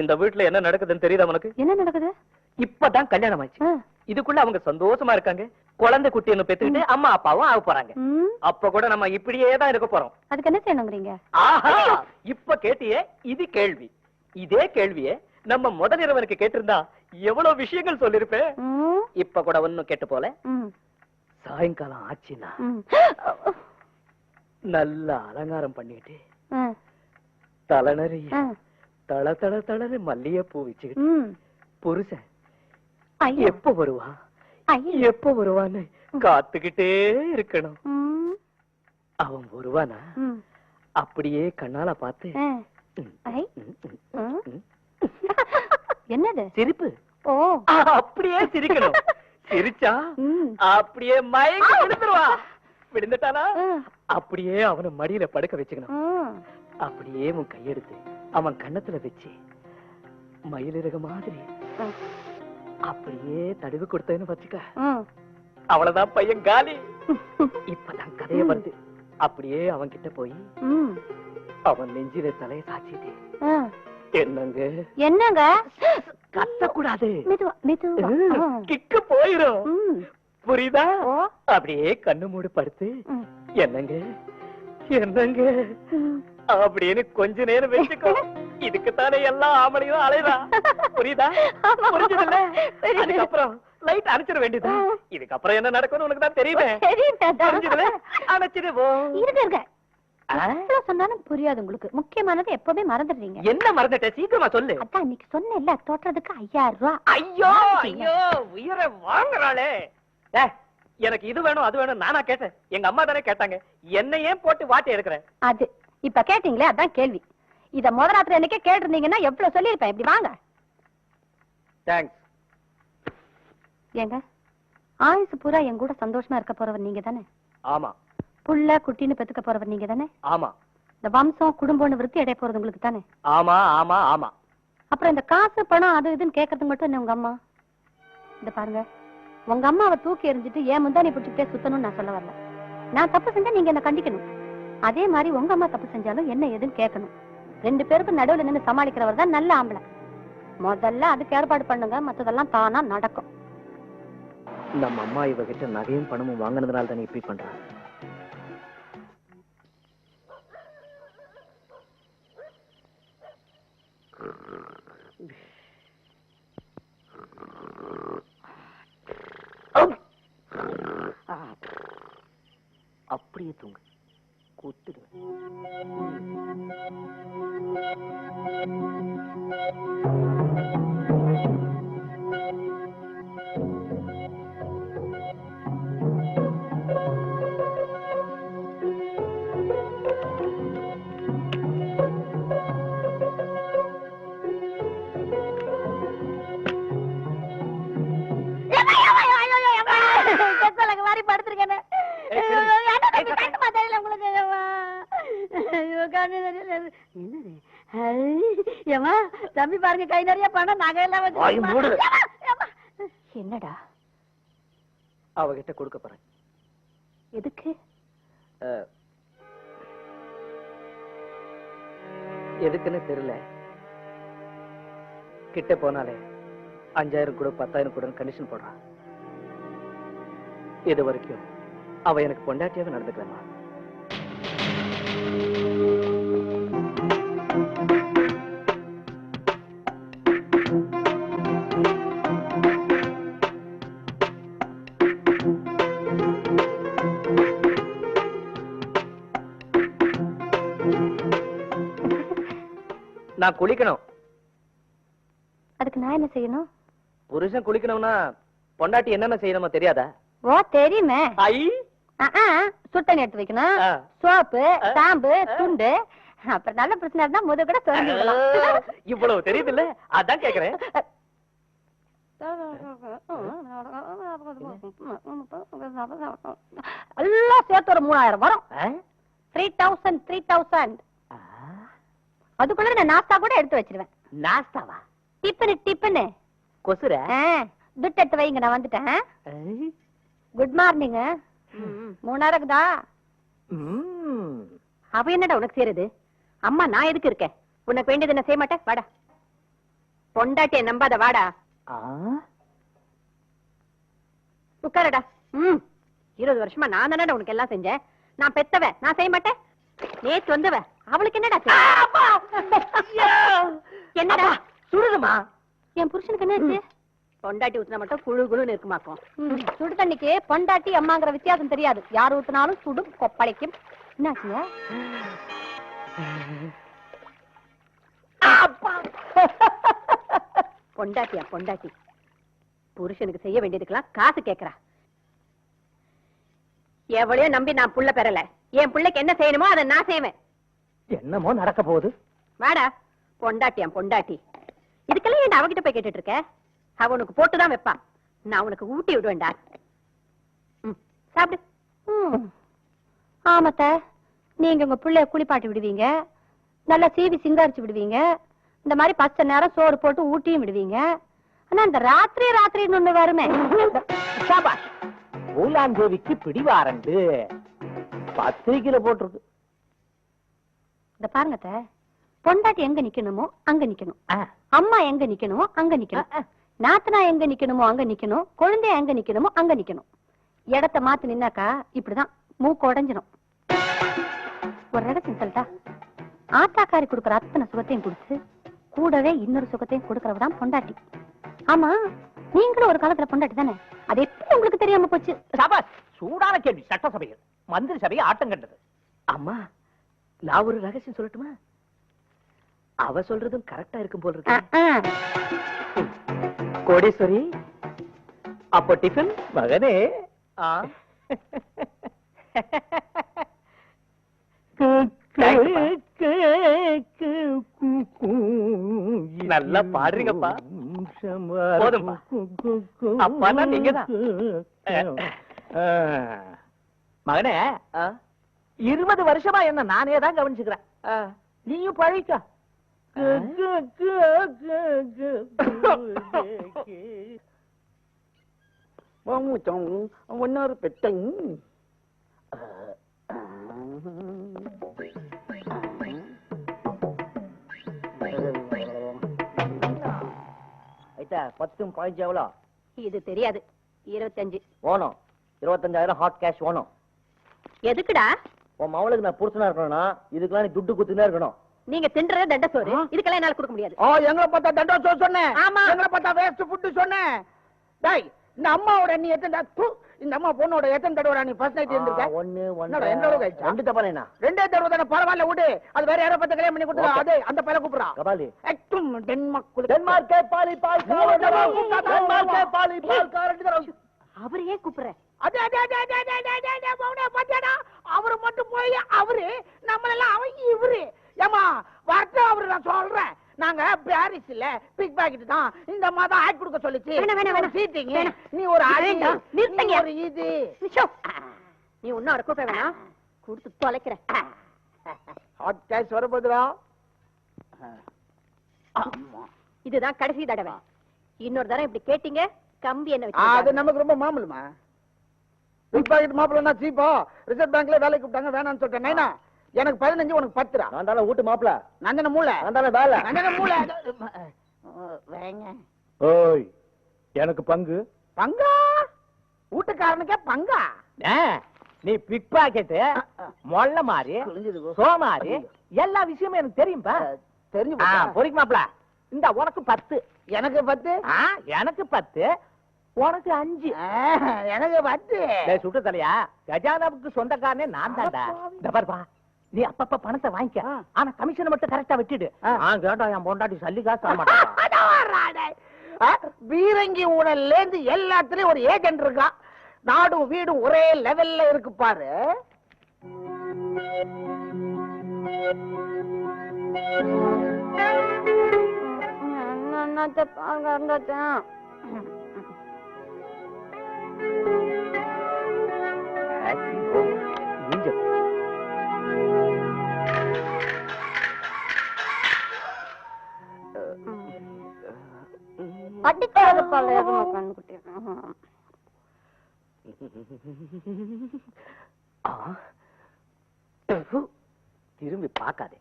இந்த வீட்டுல என்ன நடக்குதுன்னு தெரியுதா உனக்கு? என்ன நடக்குது? இப்பதான் கல்யாணம் ஆச்சு. இதுக்குள்ள அவங்க சந்தோஷமா இருக்காங்க. குழந்தை குட்டின்னு பெத்துக்கிட்டு அம்மா அப்பாவும் ஆக போறாங்க. அப்ப கூட நம்ம இப்படியே தான் இருக்க போறோம். அதுக்கு என்ன செய்யணுங்கிறீங்க? இப்ப கேட்டியே இது கேள்வி. இதே கேள்வியே நம்ம முதல் இரவனுக்கு கேட்டிருந்தா எவ்வளவு விஷயங்கள் சொல்லிருப்பேன். இப்ப கூட ஒன்னும் கேட்டு போல. சாயங்காலம் ஆச்சுன்னா நல்ல அலங்காரம் பண்ணிட்டு தலைநறிய தள தள தளன்னு மல்லிய பூ வச்சுக்கிட்டு புருஷன் எப்ப வருவா எப்ப வருவான்னு காத்துக்கிட்டே இருக்கணும். அவன் வருவானா அப்படியே கண்ணால பார்த்து என்னது சிரிப்பு அப்படியே சிரிக்கணும். சிரிச்சா அப்படியே மயங்கி விழுந்துருவா. விழுந்துட்டானா அப்படியே அவனை மடியில படுக்க வச்சுக்கணும். அப்படியே உன் கையெடுத்து அவன் கண்ணத்துல வச்சு மயிலிறக மாதிரி அப்படியே தடவி கொடுத்தேன்னு வச்சுக்க, அவ்வளவுதான் பையன் காலி. இப்பதான் கதைய வருது. அப்படியே அவன் கிட்ட போய் அவன் நெஞ்சில தலைய சாச்சிட்டு என்னங்க என்னங்க கத்தக்கூடாது, மெதுவா கிக்கு போயிரும். புரியுதா? அப்படியே கண்ணு மூடு படுத்து என்னங்க என்னங்க அப்படின்னு கொஞ்ச நேரம் வச்சுக்கோ. இதுக்குத்தானே எல்லா ஆம்பளையும் அலைதான். புரியுதா? புரிஞ்சதில்ல? அதுக்கப்புறம் லைட் அணைச்சிட வேண்டியதா. இதுக்கப்புறம் என்ன நடக்கும்னு உனக்கு தான் தெரியுமே. அணைச்சிடுவோம். சொன்னாலும் புரியாது உங்களுக்கு. முக்கியமானது எப்பவுமே மறந்துடுறீங்க. என்ன மறந்துட்ட? சீக்கிரமா சொல்லு. அதான் இன்னைக்கு சொன்னேன்ல, தோற்றதுக்கு 5000 ரூபாய். ஐயோ ஐயோ உயிரை வாங்குறாளே. எனக்கு இது வேணும் அது வேணும் நானா கேட்டேன்? எங்க அம்மா தானே கேட்டாங்க. என்ன ஏன் போட்டு வாட்டி எடுக்கிறேன்? அது இப்ப கேட்டீங்களே, அதான் கேள்வி. இத முத ராத்திரி என்னைக்கே கேட்டிருந்தீங்கன்னா எவ்வளவு சொல்லிருப்பேன். இப்படி வாங்க. தேங்க்ஸ். ஏங்க, ஆயுசு பூரா என் கூட சந்தோஷமா இருக்க போறவர் நீங்க தானே? ஆமா. புள்ள குட்டின்னு பெத்துக்க போறவர் நீங்க தானே? ஆமா. இந்த வம்சம் குடும்பம்னு விருத்தி அடைய போறது உங்களுக்கு தானே? ஆமா ஆமா ஆமா. அப்புறம் இந்த காசு பணம் அது இதுன்னு கேட்கறது மட்டும் என்ன உங்க அம்மா? இந்த பாருங்க, உங்க அம்மாவை தூக்கி எறிஞ்சிட்டு ஏன் முந்தானி பிடிச்சிட்டே சுத்தணும்னு நான் சொல்ல வரல. நான் தப்பு செஞ்சா நீங்க என்ன கண்டிக்கணும். அதே மாதிரி உங்க அம்மா தப்பு செஞ்சாலும் என்ன ஏதுன்னு கேட்கணும். 2 பேருக்கும் நடுவுல நின்று சமாளிக்கிறவர் தான் நல்ல ஆம்பளை. முதல்ல அதுக்கு ஏற்பாடு பண்ணுங்க, மத்ததெல்லாம் தானா நடக்கும். நம்ம அம்மா இவகிட்ட நகையும் பணமும் வாங்கினதுனால தானே இப்படி பண்றாங்க. அப்படியே தூங்கு, கூத்துடு. தம்பி பாருங்க, கை நிறைய பணம் நகையெல்லாம். என்னடா அவகிட்ட கொடுக்க போறேன். எதுக்கு? எதுக்குன்னு தெரியல. கிட்ட போனாலே 5000 கூட 10,000 கூட கண்டிஷன் போடுறான். இது வரைக்கும் அவ எனக்கு பொண்டாட்டியாவே நடந்துக்கலாமா? நான் குளிக்கணும். அதுக்கு நான் என்ன செய்யணும்? புருஷன் குளிக்கணும்னா பொண்டாட்டி என்னென்ன செய்யணுமோ தெரியாதா? ஓ தெரியுமே. ஐ சுத்தண்ணி எடுத்து வைக்கணும், சோப்பு, சாம்பு, துண்டு. அப்புறம் நல்ல பிரச்சனை இருந்தா முத கூட சொல்லிடலாம். இவ்வளவு தெரியுது இல்ல, அதான் கேக்குறேன். எல்லாம் சேர்த்து ஒரு 3000 வரும். 3000. அதுக்குள்ள நான் நாஸ்தா கூட எடுத்து வச்சிருவேன். நாஸ்தாவா? டிப்பனு கொசுர துட்டு எடுத்து வைங்க, நான் வந்துட்டேன். Good morning. 3000 இருக்குதா? அவ என்னடா உனக்கு சேருது? அம்மா நான் எதுக்கு இருக்கேன்? உனக்கு வேண்டியது என்ன செய்ய மாட்டேன். வாடா. பொண்டாட்டிய நம்பாத வாடா. உட்காரடா. 20 வருஷமா நான் தானே உனக்கு எல்லாம் செஞ்சேன். நான் பெத்தவ, நான் செய்ய மாட்டேன். நேத்து வந்தவ, அவளுக்கு என்னடா என்னடா சுடுதுமா? என் புருஷனுக்கு என்னாச்சு? பொண்டாட்டி ஊத்துனா மட்டும் குழு குழுன்னு இருக்குமாக்கும். சுடு தண்ணிக்கு பொண்டாட்டி அம்மாங்கிற வித்தியாசம் தெரியாது. யார் ஊத்துனாலும் சுடும், கொப்பளைக்கும். என்னாச்சுங்க? பொண்டாட்டியா பொண்டாட்டி? புருஷனுக்கு செய்ய வேண்டியதுக்கெல்லாம் காசு கேக்குறா. எவ்வளையோ நம்பி நான் புள்ள பெறல. என் பிள்ளைக்கு என்ன செய்யணுமோ அதை நான் செய்வேன். என்னமோ நடக்க போகுது. வாடா. பொண்டாட்டியா பொண்டாட்டி? இதுக்கெல்லாம் ஏன் அவகிட்ட போய் கேட்டுட்டு இருக்க? அவ உனக்கு போட்டுதான் வைப்பான். நான் உனக்கு ஊட்டி விடுவேன்டா. சாப்பிடு. ஆமாத்த, நீங்க உங்க பிள்ளைய குளிப்பாட்டி விடுவீங்க, நல்லா சீவி சிங்காரிச்சு விடுவீங்க, இந்த மாதிரி பச்சை நேரம் சோறு போட்டு ஊட்டியும் விடுவீங்க. ஆனா இந்த ராத்திரி ராத்திரின்னு ஒண்ணு வருமே. ஊலாந்தேவிக்கு பிடிவாரண்டு பத்திரிக்கையில போட்டிருக்கு. இந்த பாருங்க, பொண்டாட்டி எங்க நிக்கணுமோ அங்க நிக்கணும், அம்மா எங்க நிக்கணுமோ அங்க நிக்கணும், நாத்தனா எங்க நிக்கணுமோ அங்க நிக்கணும், குழந்தைய எங்க நிக்கணுமோ அங்க நிக்கணும். இடத்த மாத்தி நின்னாக்கா இப்படிதான் மூக்கு உடைஞ்சிடும். ஒரு ரகசியம் சொல்லிட்டா, ஆத்தாக்காரி கொடுக்குற அத்தனை சுகத்தையும் கொடுத்து கூடவே இன்னொரு சுகத்தையும் கொடுக்கறவதான் பொண்டாட்டி. ஆமா, நீங்களும் ஒரு காலத்துல பொண்டாட்டி தானே? அது எப்படி உங்களுக்கு தெரியாம போச்சு? சூடான கேள்வி. சட்டசபையில் மந்திரி சபையை ஆட்டம் கண்டது. அம்மா, நான் ஒரு ரகசியம் சொல்லட்டுமா? அவ சொல்றதும் கரெக்டா இருக்கும் போல இருக்கு. கோடீஸ்வரி, அப்போ டிஃபன் மகனே. நல்லா பாடுறீங்கப்பா. போதும்பா. அப்பா நீங்கதான் மகனே. 20 வருஷமா என்ன நானே தான் கவனிச்சுக்கிறேன். நீயும் பழிக்க. ஒன்னொரு பெட்டங் பத்தும் பாயிண்ட் எவ்வளோ? இது தெரியாது. 25 ஓணும். 25,000 ஹாட் கேஷ் ஓணும். எதுக்குடா? உன் மவளுக்கு நான் புருஷனா இருக்கணும்னா இதுக்கெல்லாம் நீ துட்டு குத்துனே இருக்கணும். நீங்க தின்றத தண்ட சோறு, இதுக்கெல்லாம் என்னால கொடுக்க முடியாது. எங்களை பார்த்தா தண்ட சோறு சொன்னேன். ஆமா, எங்களை பார்த்தா வேஸ்ட் ஃபுட் சொன்னேன். டேய், இந்த அம்மாவோட நீ எத்தனை இந்த அம்மா பொண்ணோட எத்தனை தடவை நீ ஃபர்ஸ்ட் நைட் இருந்திருக்க? ரெண்டு தடவை. ரெண்டே தடவை தானே? பரவாயில்ல விடு. அது வேற யாரோ பார்த்து கல்யாணம் பண்ணி கொடுத்தா அது அந்த பையல கூப்பிடுறா. கபாலி டென்மார்க்கே பாலி பால் டென்மார்க்கே பாலி பால் காரண்டி அவர் ஏன் கூப்பிடுற? அவரு மட்டும் போய் அவரு நம்மளெல்லாம் அவன் இவரு. ஏமா வரட்டு அவரு. நான் சொல்றேன், நாங்க பாரிஸ் இல்ல பிக் பாக்கெட் தான். இந்த மாதம் ஆட் கொடுக்க சொல்லிச்சு. நீ ஒரு ஒரு இது நீ ஒன்னும் அவரை கூப்பிட வேணாம். கொடுத்து தொலைக்கிறேன். ஹாட் கேஷ் வர போதுரா. இதுதான் கடைசி தடவை. இன்னொரு தடவை இப்படி கேட்டீங்க கம்பி என்ன வச்சு. அது நமக்கு ரொம்ப மாமூலுமா. பிக் பாக்கெட் மாப்பிள்ளா சீப்பா. ரிசர்வ் பேங்க்ல வேலைக்கு கூப்பிட்டாங்க, வேணாம்னு சொல்லிட்டேன். நைனா எனக்கு 15, உனக்கு 10. நான் தானே வீட்டு மாப்பிள்ள. நந்தன மூளை. நந்தன வேலை. நந்தன மூளை. ஓய், எனக்கு பங்கு. பங்கா? வீட்டுக்காரனுக்கே பங்கா? நீ பிக் பாக்கெட் மொள்ள மாதிரி சோமாரி எல்லா விஷயமும் எனக்கு தெரியும்பா. தெரிஞ்சு பொறிக்கு மாப்பிள்ள. இந்த உனக்கு 10. எனக்கு 10. எனக்கு 10. உனக்கு 5. எனக்கு 10. சுட்டு தலையா, கஜானாவுக்கு சொந்தக்காரனே நான் தான்டா. இந்த பாருப்பா, நீ அப்பப்ப பணத்தை வாங்கிக்க, ஆனா கமிஷன் மட்டும் கரெக்டா வெட்டிடு. கேட்டா என் பொண்டாட்டி சல்லி காசு தர மாட்டேன். பீரங்கி ஊழல்ல இருந்து எல்லாத்துலயும் ஒரு ஏஜென்ட் இருக்கா. நாடும் வீடும் ஒரே லெவல்ல இருக்கு பாரு. அடிக்காத பால கண்ணுக்குட்டி. திரும்பி பார்க்காதே.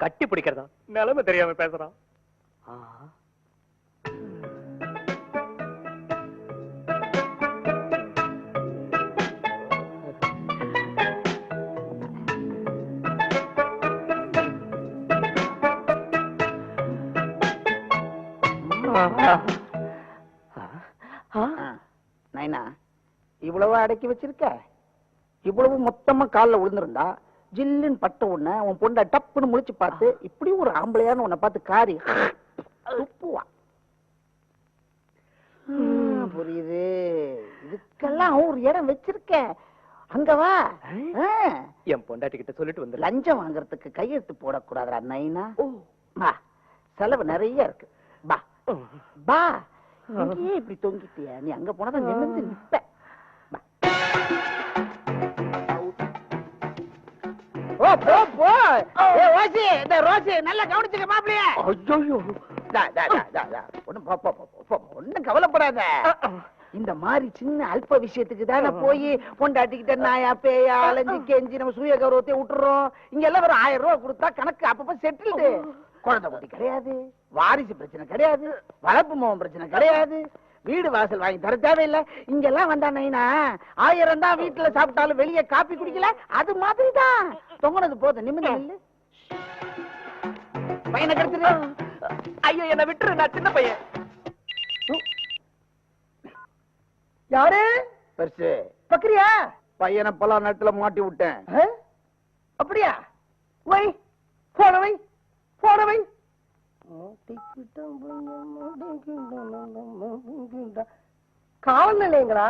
கட்டி பிடிக்கிறதா? நிலைமை தெரியாம பேசுறான். நைனா, இவ்வளவு அடக்கி வச்சிருக்க? இவ்வளவு மொத்தமா கால்ல விழுந்திருந்தா ஜில்லுன்னு பட்ட உடனே உன் பொண்ட டப்புன்னு முழிச்சு பார்த்து இப்படி ஒரு ஆம்பளையான்னு உன்னை பார்த்து காரி துப்புவா. புரியுது. இதுக்கெல்லாம் ஒரு இடம் வச்சிருக்க. அங்க வா. என் பொண்டாட்டி கிட்ட சொல்லிட்டு வந்து லஞ்சம் வாங்குறதுக்கு கையெழுத்து போடக்கூடாதா நைனா? வா, செலவு நிறைய இருக்கு. பா பா. இங்கேயே இப்படி தொங்கிட்டியா? நீ அங்க போனதான் நிமிர்ந்து நிப்ப. நல்லா கவனிச்சுக்க மாப்பிளைய. ஒண்ணும் கவலைப்படாத. இந்த மாதிரி சின்ன அல்ப விஷயத்துக்கு தானே போய் பொண்டாட்டிக்கிட்ட நாயா பேயா அலைஞ்சு கெஞ்சி நம்ம சுய கௌரவத்தை விட்டுறோம். இங்க எல்லாம் ஒரு 1000 ரூபாய் கொடுத்தா கணக்கு அப்பப்ப செட்டில்டு. குழந்தை குட்டி கிடையாது, வாரிசு பிரச்சனை கிடையாது, வளர்ப்பு மோகம் பிரச்சனை கிடையாது, வீடு வாசல் வாங்கி தர தேவையில்லை. இங்கெல்லாம் வந்தா நைனா 1000 தான் வீட்டுல சாப்பிட்டாலும் வெளியே காப்பி குடிக்கல. அது மாதிரிதான் தொங்கினது போதும். நிமிடம் இல்ல பையனை கிடைச்சிரு. ஐயோ என்ன விட்டுரு, நான் சின்ன பையன். யாரு பெருசு பக்கரியா? பையனை பல நேரத்துல மாட்டி விட்டேன். அப்படியா? வை போனவை போனவை. காவல் நிலையங்களா?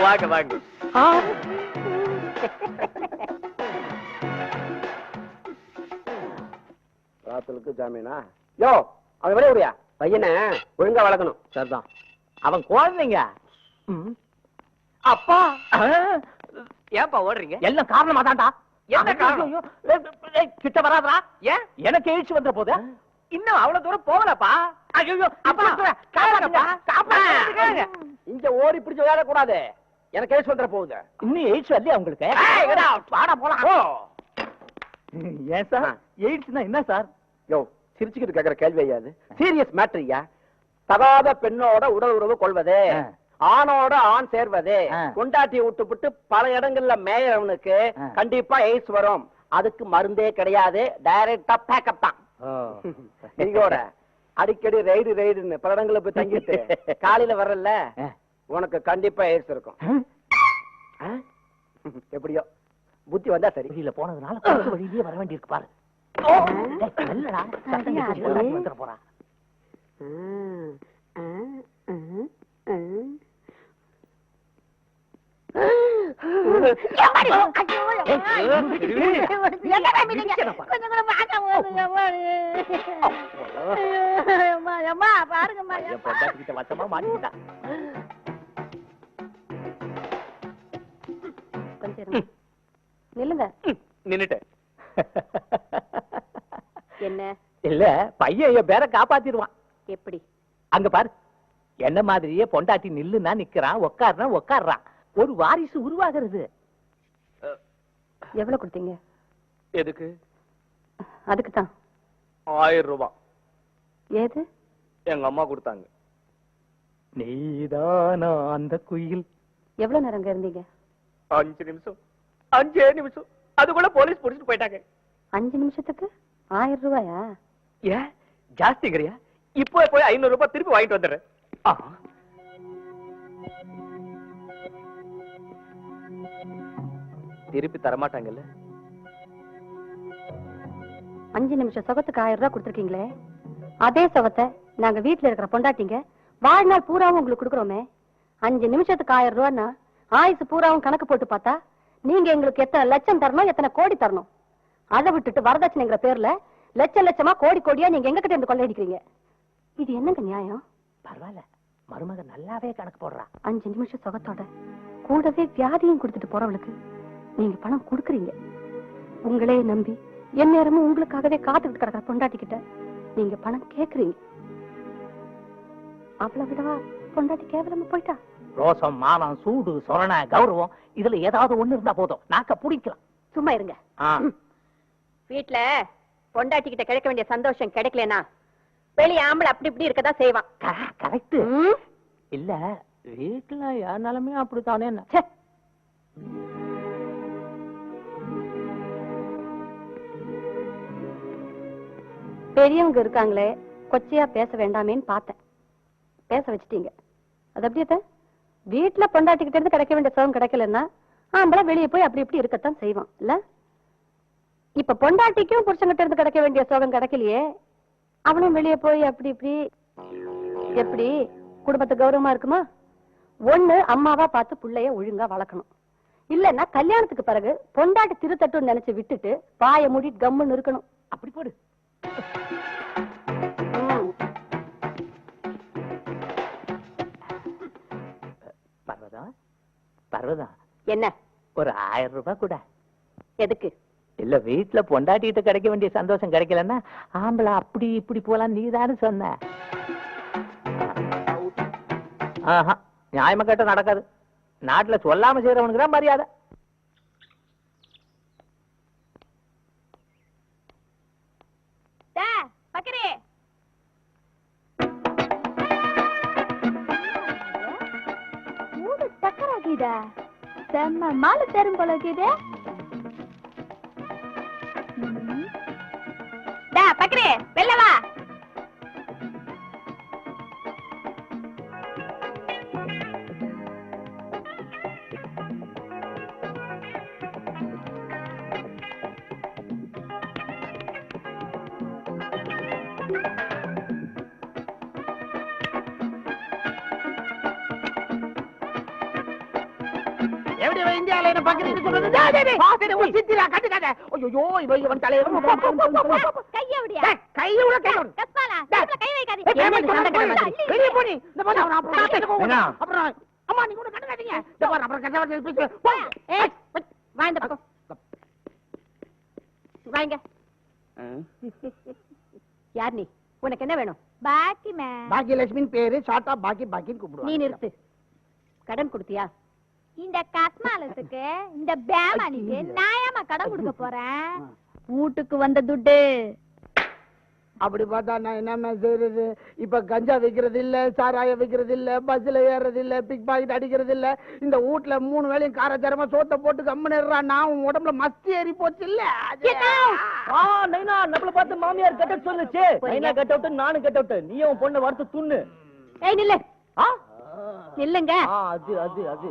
வாங்க வாங்க. ராத்தலுக்கு ஜாமீனா? யோ, அவன் வெளியே விடியா? பையனை ஒழுங்கா வளர்க்கணும். சரிதான். அவன் குழந்தைங்க. அப்பா ஏன்பா ஓடுறீங்க? எல்லாம் காரணமா தான்டா. என்ன காரணம்? கிட்ட வராதா? ஏன் எனக்கு எழுச்சி வந்துற போது இன்னும் அவ்வளவு தூரம் போகலப்பா. ஐயோ இங்க ஓடி பிடிச்சு விளையாட கூடாது. எனக்கு எழுச்சி வந்துற போகுது. இன்னும் எழுச்சி வரலையா உங்களுக்கு? பாடா போலாம். ஏன் சார் எய்ட்ஸ்னா என்ன சார்? யோ, சிரிச்சுக்கிட்டு கேக்குற கேள்வி ஐயாது. சீரியஸ் மேட்டர் ஐயா. தகாத பெண்ணோட உடல் உறவு கொள்வது, ஆணோட ஆண் சேர்வது, கொண்டாட்டியை விட்டுவிட்டு பல இடங்கள்ல மேயவனுக்கு கண்டிப்பா எய்ட்ஸ் வரும். அதுக்கு மருந்தே கிடையாது. டைரக்டா பேக்கப் தான். நீங்க அடிக்கடி ரைடுன்னு பல இடங்கள்ல போய் தங்கிட்டு காலையில வரல, உனக்கு கண்டிப்பா எய்ட்ஸ் இருக்கும். எப்படியோ புத்தி வந்தா சரி. வெளியில போனதுனால வழியிலேயே வர வேண்டி இருக்கு பாரு. போறா. நில்லுங்க. நின்னுட்டேன். என்ன இல்ல, பையன் என் பேரை காப்பாத்திடுவான். எப்படி? அங்க பாரு, என்ன மாதிரியே பொண்டாட்டி நில்லுன்னா நிக்கிறான், உட்காருனா உட்கார்றான். ஒரு வாரிசு உருவாகிறது. எவ்வளவு கொடுத்தீங்க? எதுக்கு? அதுக்குதான். 1000 ரூபாய். ஏது? எங்க அம்மா கொடுத்தாங்க. நீதானா அந்த குயில்? எவ்வளவு நேரம் இருந்தீங்க? 5 நிமிஷம். 5 நிமிஷம். அதுக்குள்ள போலீஸ் புடிச்சிட்டு போயிட்டாங்க. 5 நிமிஷத்துக்கு 1000 ரூபாயா? ஏன் ஜாஸ்திங்கிறியா? இப்போ போய் 500 ரூபாய் திருப்பி வாங்கிட்டு வந்துடுறேன். திருப்பி தரமாட்டாங்கல்ல? 5 நிமிஷம் சொகத்துக்கு 1000 ரூபாய் கொடுத்துருக்கீங்களே, அதே சொகத்தை நாங்க வீட்டுல இருக்கிற பொண்டாட்டிங்க வாழ்நாள் பூராவும் உங்களுக்கு கொடுக்குறோமே. 5 நிமிஷத்துக்கு 1000 ரூபாய்னா ஆயுசு பூராவும் கணக்கு போட்டு பார்த்தா நீங்க எங்களுக்கு எத்தனை லட்சம் தரணும், எத்தனை கோடி தரணும். அதை விட்டுட்டு வரதட்சணைங்கிற பேர்ல லட்சம் லட்சமா கோடி கோடியா நீங்க எங்க கிட்ட இருந்து கொள்ளையடிக்கிறீங்க. இது என்னங்க நியாயம்? பரவாயில்ல, மருமக நல்லாவே கணக்கு போடுறா. 5 நிமிஷம் சொகத்தோட கூடவே வியாதியும் கொடுத்துட்டு போறவளுக்கு நீங்க பணம் கொடுக்குறீங்க. உங்களே நம்பி என் நேரமும் உங்களுக்காகவே காத்துக்கிட்டு கிடக்கிற பொண்டாட்டிக்கிட்ட நீங்க பணம் கேக்குறீங்க. மாப்பிள்ள விடவா பொண்டாட்டி கேவலமா போயிட்டா? ரோசம், மானம், சூடு, சொரண, கௌரவம் இதுல ஏதாவது ஒண்ணு இருந்தா போதும், நாக்க புடிக்கலாம். சும்மா இருங்க. வீட்டுல பொண்டாட்டி கிட்ட கிடைக்க வேண்டிய சந்தோஷம் கிடைக்கலனா வெளிய ஆம்பளை அப்படி இப்படி இருக்கதான் செய்வான். கரெக்ட். இல்ல வீட்டுல என் நிலைமையும் அப்படித்தானே. பெரியவங்க இருக்காங்களே, கொச்சையா பேச வேண்டாமேன்னு பார்த்தேன். பேச வச்சிட்டீங்க. அது அப்படியே வீட்டுல பொண்டாட்டிக்கிட்ட இருந்து கிடைக்க வேண்டிய சுகம் கிடைக்கலன்னா ஆம்பளை வெளியே போய் அப்படி இப்படி இருக்கத்தான் செய்வான் இல்ல? இப்ப பொண்டாட்டிக்கும் புருஷங்கிட்ட இருந்து கிடைக்க வேண்டிய சுகம் கிடைக்கலையே, அவனும் வெளியே போய் அப்படி இப்படி எப்படி குடும்பத்து கௌரவமா இருக்குமா? ஒண்ணு அம்மாவா பார்த்து புள்ளைய ஒழுங்கா வளர்க்கணும். இல்லன்னா கல்யாணத்துக்கு பிறகு பொண்டாட்டி திருத்தட்டும் நினைச்சு விட்டுட்டு பாய மூடிட்டு கம்முன்னு இருக்கணும். அப்படி போடு. பர்வதா, என்ன ஒரு 1000 ரூபாய் கூட. எதுக்கு? இல்ல வீட்டுல பொண்டாட்டிகிட்ட கிடைக்க வேண்டிய சந்தோஷம் கிடைக்கலன்னா ஆம்பளை அப்படி இப்படி போலாம், நீதானு சொன்ன. நியாயமா கேட்ட நடக்காது. நாட்டுல சொல்லாம செய்யறவனுக்கு தான் மரியாதை. செம்ம மாலை தரும் போல இருக்குது. பக்கரே வெளில வா. இந்தியால என்ன பாக்குறீங்க சொல்றது? சித்திரா கட்டுக்காத. ஐயோ இவன் தலையில கைய விடியா. கைய விட கைய விட. கஸ்பாலா கை வைக்காதீங்க. வெளிய போடி. இந்த பாரு அவன் அப்புறம் அம்மா நீ கூட கட்டுக்காதீங்க. இந்த பாரு அப்புறம் கசவத்தை பேசு. ஏய் வா இந்த பக்கம். வாங்க. யார் நீ? உனக்கு என்ன வேணும்? பாக்கி மே. பாக்கியலட்சுமின் பேரு ஷார்ட்டா பாக்கி பாக்கின்னு கூப்பிடுவாங்க. நீ நிறுத்து. கடன் கொடுத்தியா? இந்த கஸ்மாலத்துக்கு இந்த பேமானிக்கு நாயாமா கடன் கொடுக்க போறேன். வீட்டுக்கு வந்த துட்டு. அப்படி பார்த்தா நான் என்ன செய்யறது? இப்ப கஞ்சா விக்கிறது இல்ல, சாராயம் விக்கிறது இல்ல, பஸ்ல ஏறது இல்ல, பிக் பாக்கெட் அடிக்கிறது இல்ல. இந்த வீட்டுல 3 வேளையும் காரச்சாரமா சோத்த போட்டு கம்முன்னுறான். நான் உடம்புல மஸ்தி ஏறி போச்சு இல்ல. நைனா நம்மள பார்த்து மாமியார் கட் அவுட் சொல்லுச்சு. நைனா கட் அவுட், நானும் கட் அவுட். நீயும் பொண்ணு வறுத்து துண்ணு. ஏய் நில்லு. இல்லங்க. அது அது அது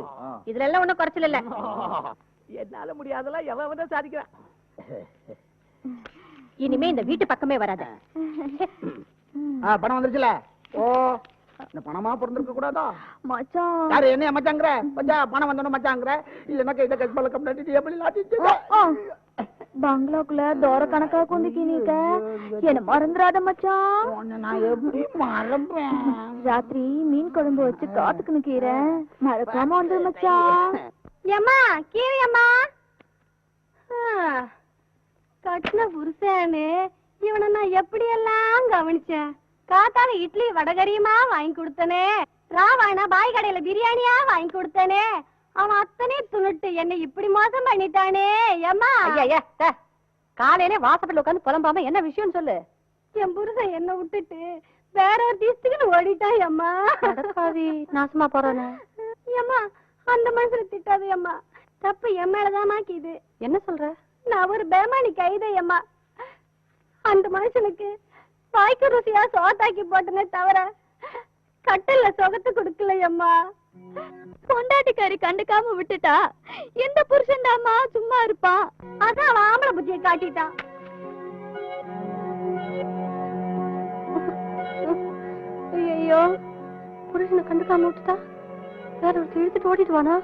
இதுல எல்லாம் ஒண்ணும் குறைச்சல் இல்ல. என்னால முடியாதெல்லாம் எவன் சாதிக்கிறான். இனிமே இந்த வீட்டு பக்கமே வராத. பணம் வந்துருச்சுல. ஓ இந்த பணமா பிறந்திருக்க கூடாதா? மச்சான் யாரு என்ன மச்சாங்கற? மச்சான் பணம் வந்தோன்னு மச்சாங்கற. இல்லன்னா கையில கஸ்பால கம்ப்ளீட் எப்படி லாட்டிச்சு? பங்களாக்குள்ள தோர கணக்கா குந்திக்கி நீக்க என்ன மறந்துடாத மச்சான். உன்னை நான் எப்படி மறப்பேன்? ராத்திரி மீன் குழம்பு வச்சு காத்துக்கு நிக்கிறேன். மறக்காம வந்து மச்சான். ஏம்மா கீரை அம்மா. கட்டின புருஷனு இவனை நான் எப்படி எல்லாம் கவனிச்சேன். காத்தால இட்லி வடகரியுமா வாங்கி கொடுத்தனே, ராவானா பாய் கடையில பிரியாணியா வாங்கி கொடுத்தனே. அவன் அத்தனை துணுட்டு என்ன இப்படி மோசம் பண்ணிட்டானே. ஏம்மா காலையிலே வாசப்படில உட்காந்து புலம்பாம என்ன விஷயம் சொல்லு. என் புருஷன் என்ன விட்டுட்டு வேற ஒரு தீஸ்துக்கு ஓடிட்டான். அம்மா நாசமா போறானே. ஏம்மா அந்த மனுஷனை திட்டாது. அம்மா தப்பு என் மேலதான் மாக்கிது. என்ன சொல்ற? நான் ஒரு பேமானி கைதை. அம்மா அந்த மனுஷனுக்கு வாய்க்கு ருசியா சோத்தாக்கி போட்டனே தவிர கட்டல்ல சொகத்து கொடுக்கல. அம்மா பொண்டாட்டிக்காரி கண்டுக்காம விட்டுட்டா எந்த புருஷன் தாமா சும்மா இருப்பான். அதான் அவன் ஆம்பளை புத்தியை காட்டிட்டான். ஐயோ புருஷனை கண்டுக்காம விட்டுட்டா வேற ஒருத்தர் இழுத்துட்டு ஓடிட்டு வானா?